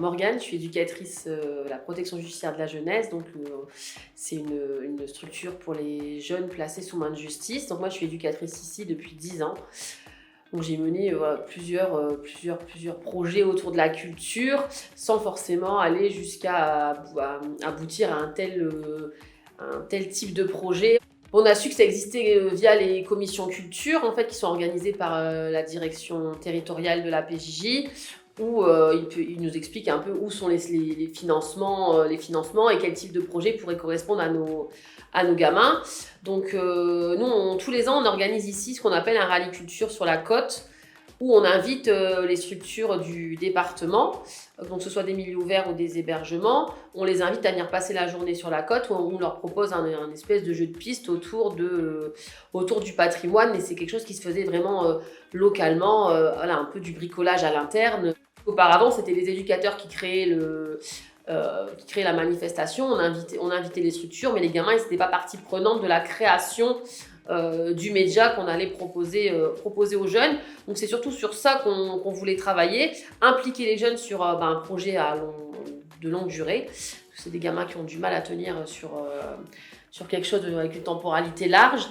Morgane, je suis éducatrice à la protection judiciaire de la jeunesse. Donc, c'est une structure pour les jeunes placés sous main de justice. Donc, moi, je suis éducatrice ici depuis 10 ans. Donc, j'ai mené plusieurs projets autour de la culture sans forcément aller jusqu'à aboutir à un tel type de projet. On a su que ça existait via les commissions culture, en fait, qui sont organisées par la direction territoriale de la PJJ, où il nous explique un peu où sont les financements et quel type de projet pourrait correspondre à nos gamins. Donc, nous, tous les ans, on organise ici ce qu'on appelle un rallye culture sur la côte, où on invite les structures du département, donc que ce soit des milieux ouverts ou des hébergements, on les invite à venir passer la journée sur la côte, où on leur propose un espèce de jeu de piste autour du patrimoine, et c'est quelque chose qui se faisait vraiment localement, un peu du bricolage à l'interne. Auparavant, c'était les éducateurs qui créaient la manifestation, on invitait les structures, mais les gamins, ils n'étaient pas partie prenante de la création du média qu'on allait proposer aux jeunes. Donc c'est surtout sur ça qu'on voulait travailler, impliquer les jeunes sur un projet de longue durée. C'est des gamins qui ont du mal à tenir sur quelque chose avec une temporalité large,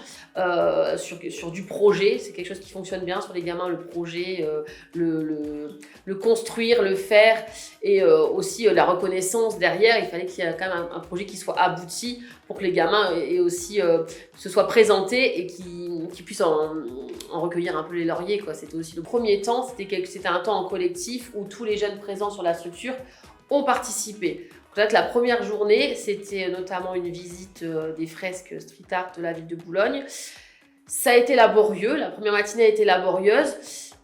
sur du projet. C'est quelque chose qui fonctionne bien sur les gamins, le projet, le construire, le faire, et aussi la reconnaissance derrière. Il fallait qu'il y ait quand même un projet qui soit abouti pour que les gamins se soient présentés et qu'ils puissent en recueillir un peu les lauriers, quoi. C'était aussi le premier temps, c'était un temps en collectif où tous les jeunes présents sur la structure ont participé. Donc, la première journée, c'était notamment une visite des fresques street art de la ville de Boulogne. Ça a été laborieux, la première matinée a été laborieuse,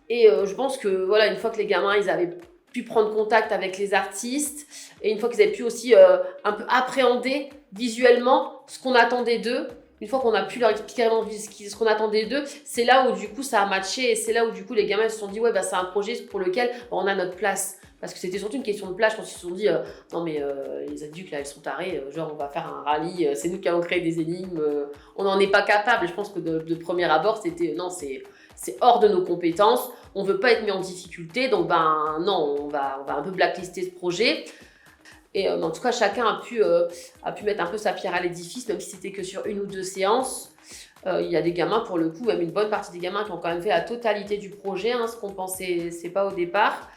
et je pense que voilà, une fois que les gamins ils avaient pu prendre contact avec les artistes, et une fois qu'ils avaient pu aussi un peu appréhender visuellement ce qu'on attendait d'eux, une fois qu'on a pu leur expliquer vraiment ce qu'on attendait d'eux, c'est là où du coup ça a matché, et c'est là où du coup les gamins se sont dit ouais, bah, c'est un projet pour lequel on a notre place. Parce que c'était surtout une question de place. Je pense qu'ils se sont dit non mais les adultes là, ils sont tarés, genre on va faire un rallye, c'est nous qui allons créer des énigmes, on n'en est pas capable. Je pense que de premier abord c'était non, c'est hors de nos compétences, on veut pas être mis en difficulté, donc ben non, on va un peu blacklister ce projet. Et en tout cas, chacun a pu mettre un peu sa pierre à l'édifice, même si c'était que sur 1 ou 2 séances. Il y a des gamins, pour le coup, même une bonne partie des gamins qui ont quand même fait la totalité du projet, ce qu'on pensait, c'est pas au départ.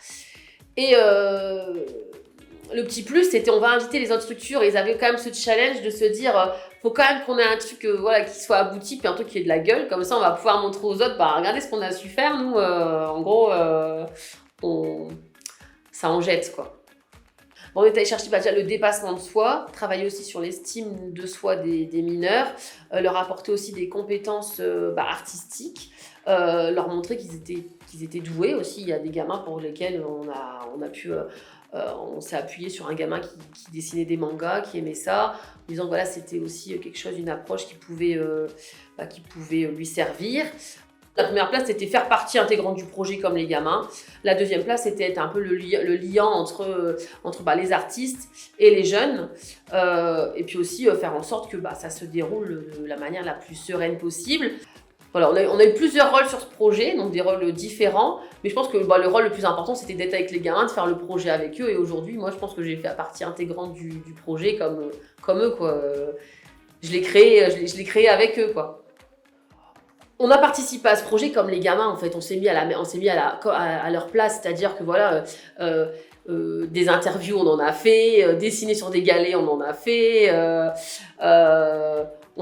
Et le petit plus, c'était on va inviter les autres structures, et ils avaient quand même ce challenge de se dire faut quand même qu'on ait un truc qui soit abouti, puis un truc qui ait de la gueule, comme ça on va pouvoir montrer aux autres, regardez ce qu'on a su faire, nous, en gros, ça en jette, quoi. Bon, on est allé chercher déjà le dépassement de soi, travailler aussi sur l'estime de soi des mineurs, leur apporter aussi des compétences artistiques, leur montrer qu'ils étaient doués aussi. Il y a des gamins pour lesquels on s'est appuyé sur un gamin qui dessinait des mangas, qui aimait ça, en disant voilà, c'était aussi quelque chose, une approche qui pouvait lui servir. La première place, c'était faire partie intégrante du projet comme les gamins. La deuxième place, c'était être un peu le liant entre les artistes et les jeunes. Et puis aussi faire en sorte que ça se déroule de la manière la plus sereine possible. Voilà, on a eu plusieurs rôles sur ce projet, donc des rôles différents. Mais je pense que le rôle le plus important, c'était d'être avec les gamins, de faire le projet avec eux. Et aujourd'hui, moi, je pense que j'ai fait partie intégrante du projet comme eux, quoi. Je l'ai créé avec eux, quoi. On a participé à ce projet comme les gamins, en fait. On s'est mis à leur place, c'est-à-dire que voilà, des interviews, on en a fait, dessiner sur des galets, on en a fait,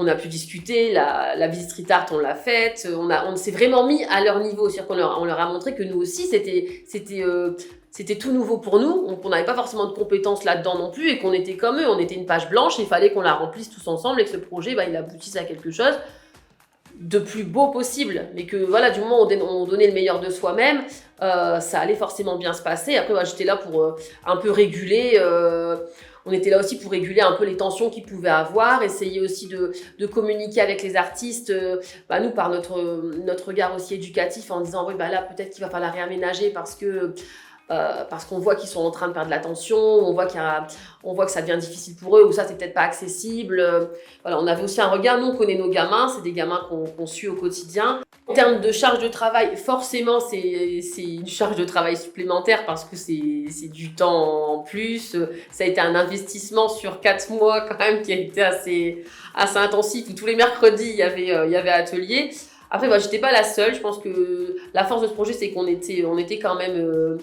on a pu discuter, la visite street art, on l'a faite, on s'est vraiment mis à leur niveau, c'est-à-dire qu'on leur a montré que nous aussi, c'était tout nouveau pour nous, on n'avait pas forcément de compétences là-dedans non plus, et qu'on était comme eux, on était une page blanche, il fallait qu'on la remplisse tous ensemble, et que ce projet, il aboutisse à quelque chose de plus beau possible, mais que voilà, du moment où on donnait le meilleur de soi-même, ça allait forcément bien se passer. Après, j'étais là pour un peu réguler, on était là aussi pour réguler un peu les tensions qu'ils pouvaient avoir, essayer aussi de communiquer avec les artistes, nous par notre regard aussi éducatif, en disant oui, là peut-être qu'il va falloir réaménager parce que parce qu'on voit qu'ils sont en train de perdre l'attention, on voit que ça devient difficile pour eux, ou ça c'est peut-être pas accessible. Voilà, on avait aussi un regard, nous on connaît nos gamins, c'est des gamins qu'on suit au quotidien. En termes de charge de travail, forcément c'est une charge de travail supplémentaire parce que c'est du temps en plus. Ça a été un investissement sur 4 mois quand même qui a été assez intensif, où tous les mercredis il y avait atelier. Après, bah, j'étais pas la seule. Je pense que la force de ce projet, c'est qu'on était quand même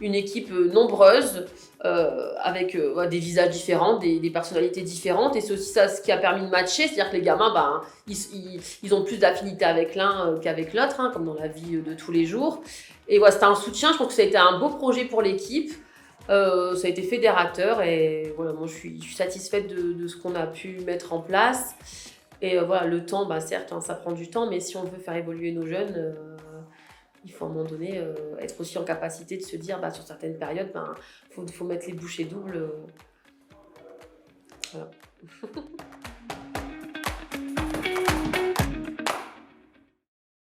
une équipe nombreuse, avec ouais, des visages différents, des personnalités différentes. Et c'est aussi ça ce qui a permis de matcher. C'est-à-dire que les gamins, ben, ils ont plus d'affinité avec l'un qu'avec l'autre, hein, comme dans la vie de tous les jours. Et ouais, c'était un soutien. Je pense que ça a été un beau projet pour l'équipe. Ça a été fédérateur. Et voilà, moi, je suis satisfaite de ce qu'on a pu mettre en place. Et voilà, le temps, bah, certes, hein, ça prend du temps, mais si on veut faire évoluer nos jeunes, il faut à un moment donné être aussi en capacité de se dire, bah, sur certaines périodes, ben, faut mettre les bouchées doubles. Voilà.